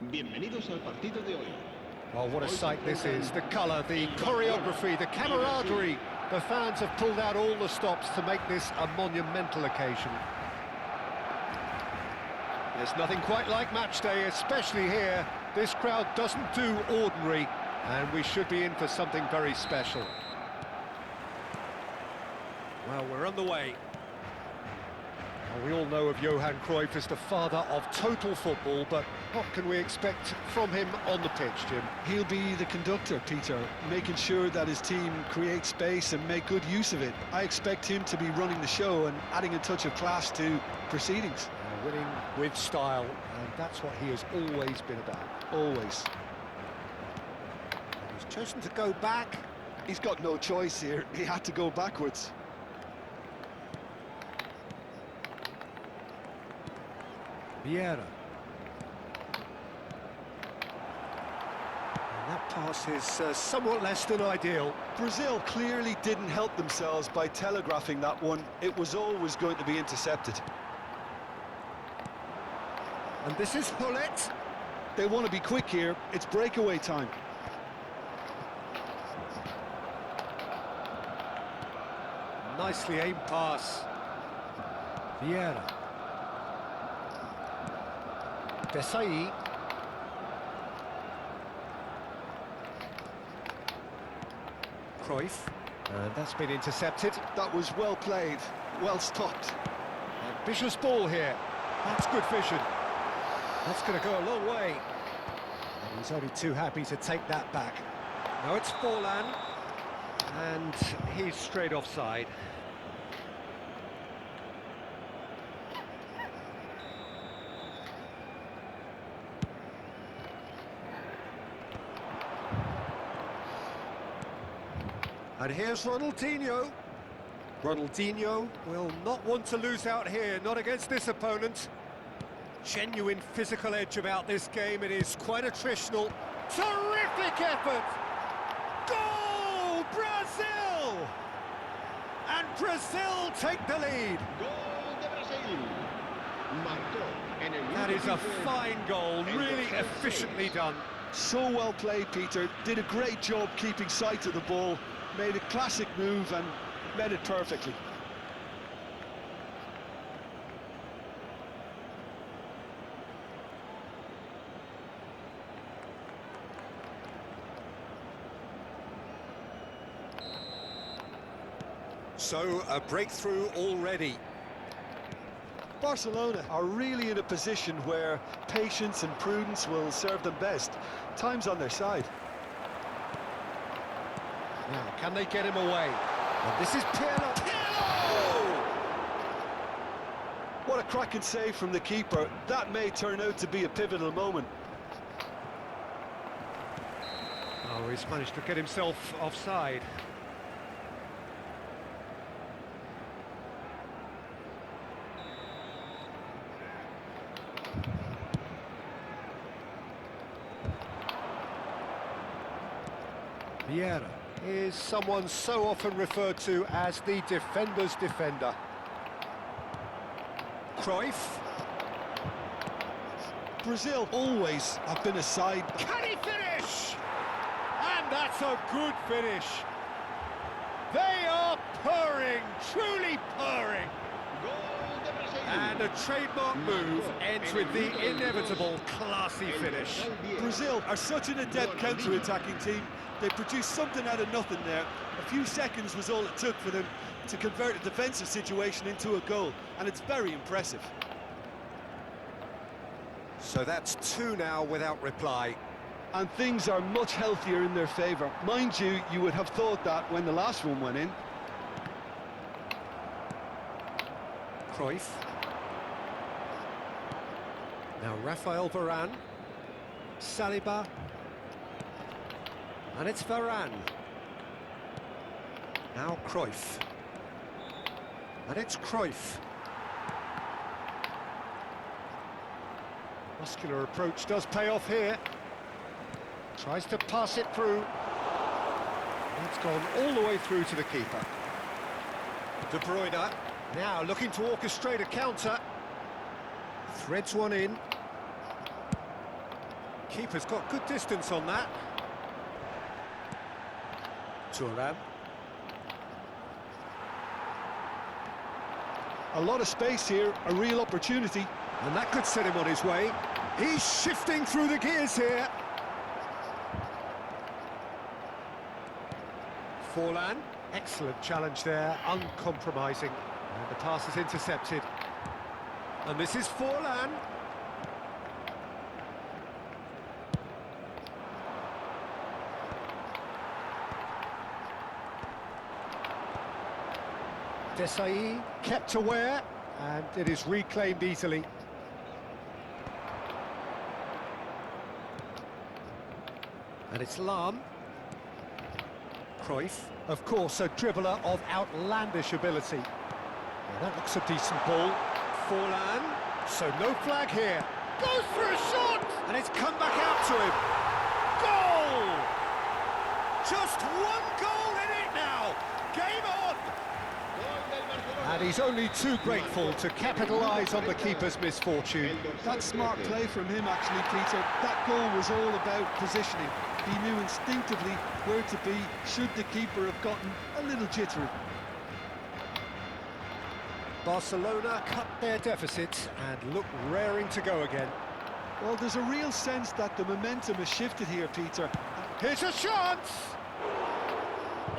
Bienvenidos al partido de hoy. Oh, what a sight this is. The colour, the choreography, the camaraderie. The fans have pulled out all the stops to make this a monumental occasion. There's nothing quite like match day, especially here. This crowd doesn't do ordinary, and we should be in for something very special. Well, we're on the way. Well, we all know of Johan Cruyff as the father of total football, but what can we expect from him on the pitch, Jim? He'll be the conductor, Peter, making sure that his team create space and make good use of it. I expect him to be running the show and adding a touch of class to proceedings. Winning with style, and that's what he has always been about. Always. He's chosen to go back. He's got no choice here. He had to go backwards. Vieira. And that pass is somewhat less than ideal. Brazil clearly didn't help themselves by telegraphing that one. It was always going to be intercepted. And this is Hullet. They want to be quick here. It's breakaway time. Nicely aimed pass. Vieira. Desai. Cruyff. And that's been intercepted. That was well played, well stopped. Ambitious ball here. That's good vision. That's going to go a long way. And he's only too happy to take that back. Now it's Forlan. And he's straight offside. And here's Ronaldinho. Ronaldinho will not want to lose out here, not against this opponent. Genuine physical edge about this game. It is quite attritional. Terrific effort! Goal! Brazil! And Brazil take the lead. Gol de Brasil. Marcó en el That is a minuto fine goal, really efficiently done. So well played, Peter. Did a great job keeping sight of the ball. Made a classic move and met it perfectly. So, a breakthrough already. Barcelona are really in a position where patience and prudence will serve them best. Time's on their side. Now, can they get him away? And this is Pirlo. Pirlo! What a cracking save from the keeper. That may turn out to be a pivotal moment. Oh, he's managed to get himself offside. Vieira is someone so often referred to as the defender's defender. Cruyff. Brazil always have been a side. Can he finish? And that's a good finish. They are purring, truly purring. Gol de Brasil. And a trademark move ends with the inevitable classy finish. Brazil are such an adept counter-attacking team. They produced something out of nothing there. A few seconds was all it took for them to convert a defensive situation into a goal, and it's very impressive. So that's two now without reply. And things are much healthier in their favour. Mind you, you would have thought that when the last one went in. Cruyff. Now Rafael Varane. Saliba. And it's Varane. Now Cruyff. And it's Cruyff. Muscular approach does pay off here. Tries to pass it through. It's gone all the way through to the keeper. De Bruyne now looking to orchestrate a counter. Threads one in. Keeper's got good distance on that. Thuram. A lot of space here, a real opportunity. And that could set him on his way. He's shifting through the gears here. Forlan, excellent challenge there, uncompromising. And the pass is intercepted. And this is Forlan. Desai kept aware, and it is reclaimed easily. And it's Lahm. Cruyff, of course, a dribbler of outlandish ability. Well, that looks a decent ball. Forlan, so no flag here. Goes for a shot! And it's come back out to him. Goal! Just one goal in it now. Game on! And he's only too grateful to capitalise on the keeper's misfortune. That's smart play from him, actually, Peter. That goal was all about positioning. He knew instinctively where to be should the keeper have gotten a little jittery. Barcelona cut their deficit and look raring to go again. Well, there's a real sense that the momentum has shifted here, Peter. Here's a chance!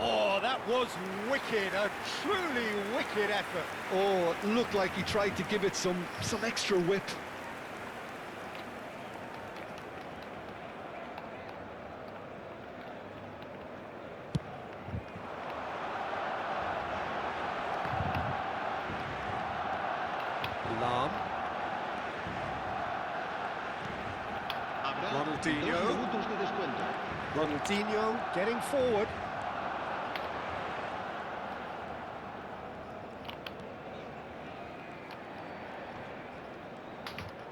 Oh, that was wicked, a truly wicked effort. Oh, it looked like he tried to give it some extra whip. Lahm. Ronaldinho. Ronaldinho getting forward.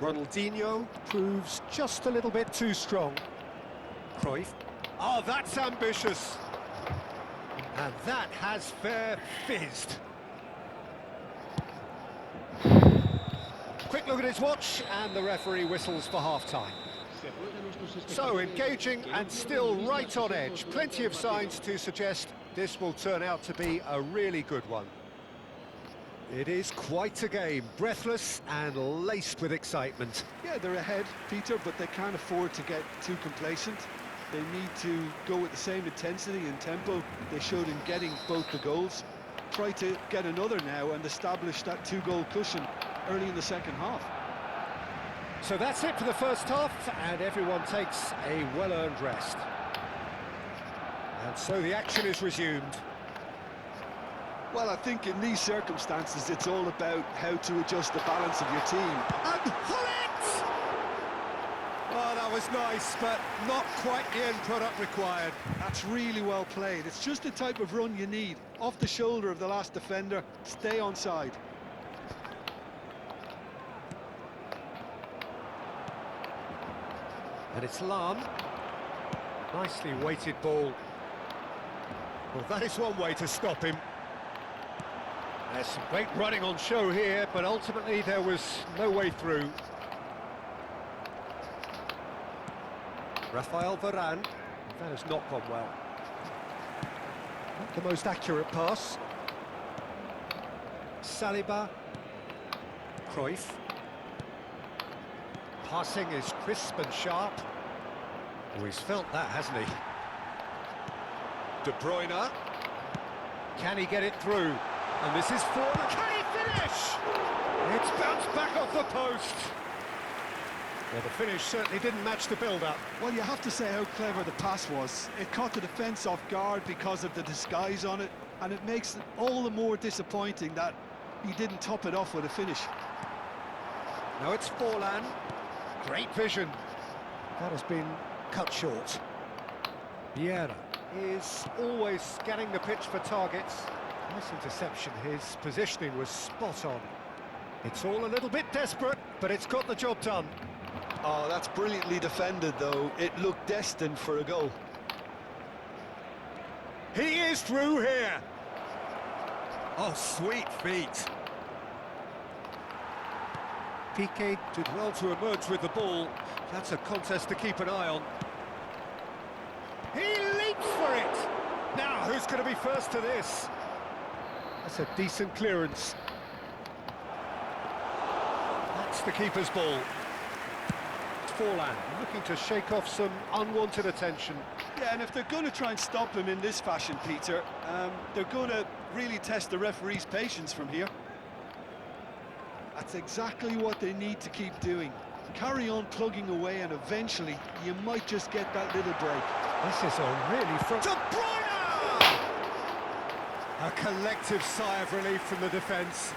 Ronaldinho proves just a little bit too strong. Cruyff. Oh, that's ambitious. And that has fair fizzed. Quick look at his watch, and the referee whistles for half-time. So engaging and still right on edge. Plenty of signs to suggest this will turn out to be a really good one. It is quite a game, breathless and laced with excitement. Yeah, they're ahead, Peter, but they can't afford to get too complacent. They need to go with the same intensity and tempo they showed in getting both the goals. Try to get another now and establish that two-goal cushion early in the second half. So that's it for the first half, and everyone takes a well-earned rest. And so the action is resumed. Well, I think in these circumstances, it's all about how to adjust the balance of your team. And Hullet! Oh, that was nice, but not quite the end product required. That's really well played. It's just the type of run you need. Off the shoulder of the last defender, stay onside. And it's Lahm. Nicely weighted ball. Well, that is one way to stop him. There's some great running on show here, but ultimately there was no way through. Rafael Varane. That has not gone well. Not the most accurate pass. Saliba. Cruyff. Passing is crisp and sharp. Oh, he's felt that, hasn't he? De Bruyne. Can he get it through? And this is for... Can he finish? It's bounced back off the post. Well, the finish certainly didn't match the build-up. Well, you have to say how clever the pass was. It caught the defence off guard because of the disguise on it, and it makes it all the more disappointing that he didn't top it off with a finish. Now it's Forlan. Great vision. That has been cut short. Vieira is always scanning the pitch for targets. Nice interception. His positioning was spot on. It's all a little bit desperate, but it's got the job done. Oh, that's brilliantly defended, though. It looked destined for a goal. He is through here. Oh, sweet feet. Piqué did well to emerge with the ball. That's a contest to keep an eye on. He leaps for it! Now, who's going to be first to this? That's a decent clearance. That's the keeper's ball. Forlan looking to shake off some unwanted attention. Yeah, and if they're going to try and stop him in this fashion, Peter, they're going to really test the referee's patience from here. That's exactly what they need to keep doing. Carry on plugging away, and eventually you might just get that little break. This is a really front... De Bruyne! A collective sigh of relief from the defence.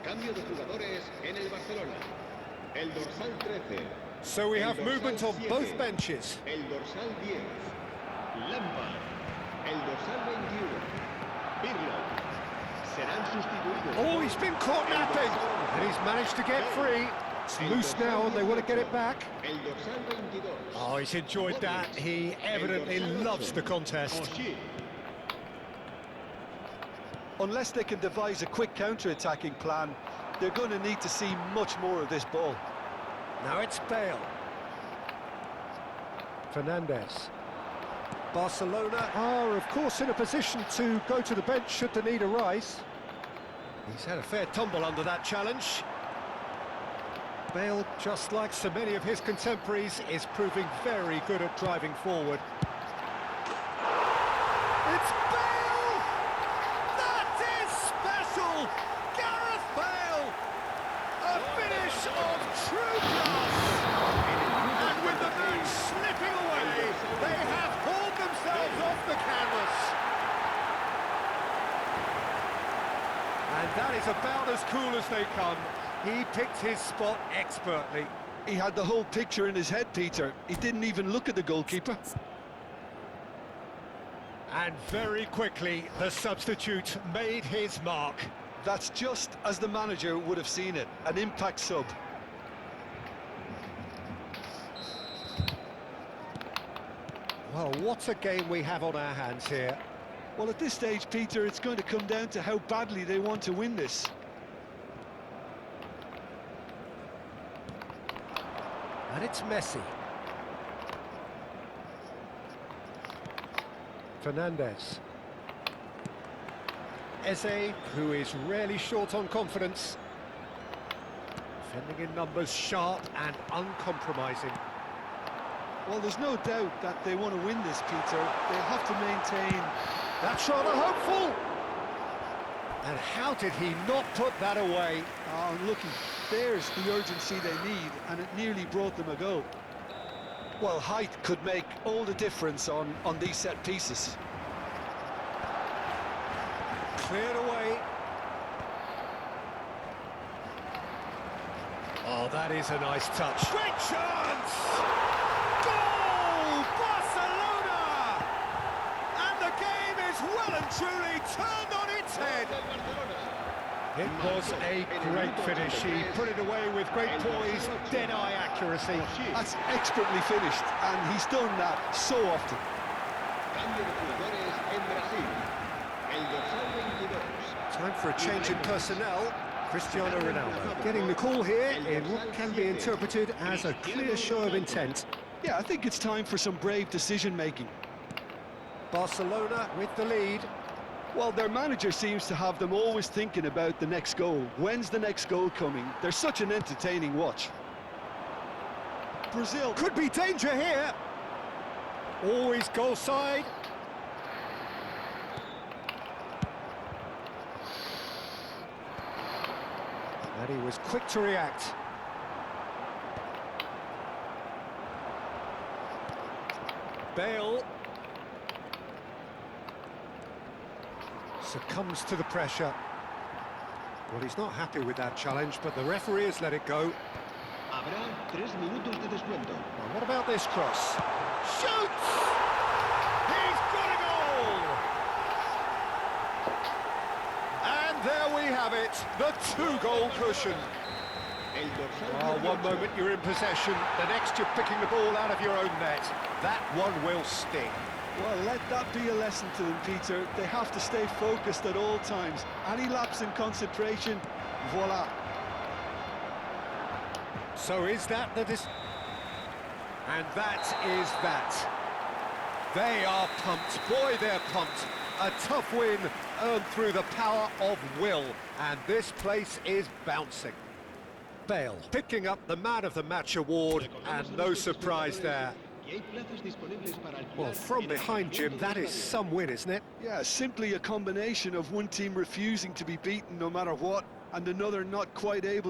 Cambio de jugadores en el Barcelona. El dorsal 13. So we have movement on 7. both benches. El dorsal 10. Lampard. El dorsal 21. Pirlo. Serán sustituidos. Oh, he's been caught napping, and he's managed to get free. It's loose now, and they want to get it back. El dorsal 22. Oh, he's enjoyed that. He evidently loves the contest. Unless they can devise a quick counter-attacking plan, they're going to need to see much more of this ball. Now it's Bale. Fernandes. Barcelona are, of course, in a position to go to the bench should the need arise. He's had a fair tumble under that challenge. Bale, just like so many of his contemporaries, is proving very good at driving forward. It's Bale! That is special! Gareth Bale! A finish of true class! And with the match slipping away, they have hauled themselves off the canvas. And that is about as cool as they come. He picked his spot expertly. He had the whole picture in his head, Peter. He didn't even look at the goalkeeper. And very quickly, the substitute made his mark. That's just as the manager would have seen it, an impact sub. Well, what a game we have on our hands here. Well, at this stage, Peter, it's going to come down to how badly they want to win this. And it's Messi. Fernandes. Eze, who is rarely short on confidence. Defending in numbers, sharp and uncompromising. Well, there's no doubt that they want to win this, Peter. They have to maintain... That's rather hopeful! And how did he not put that away? Oh, looking, there's the urgency they need, and it nearly brought them a goal. Well, height could make all the difference on these set pieces. Cleared away. Oh, that is a nice touch. Great chance! Goal! Barcelona! And the game is well and truly turned on its head. It was a great finish. He put it away with great poise, dead-eye accuracy. That's expertly finished, and he's done that so often. Time for a change in personnel. Cristiano Ronaldo getting the call here in what can be interpreted as a clear show of intent. Yeah, I think it's time for some brave decision-making. Barcelona with the lead. Well, their manager seems to have them always thinking about the next goal. When's the next goal coming? They're such an entertaining watch. Brazil Could be danger here. Always goal side. And he was quick to react. Bale succumbs to the pressure. Well, he's not happy with that challenge, but the referee has let it go. Habrá 3 minutos de descuento. Well, what about this cross? Shoots! He's got a goal! And there we have it, the 2-goal cushion. El dorsal Oh, one 18. moment you're in possession, the next you're picking the ball out of your own net. That one will sting. Well, let that be a lesson to them, Peter. They have to stay focused at all times. Any lapse in concentration, voila. So is that the And that is that. They are pumped. Boy, they're pumped. A tough win earned through the power of will. And this place is bouncing. Bale picking up the Man of the Match award, and no surprise there. Well, from behind, Jim, that is some win, isn't it? Yeah, simply a combination of one team refusing to be beaten no matter what, and another not quite able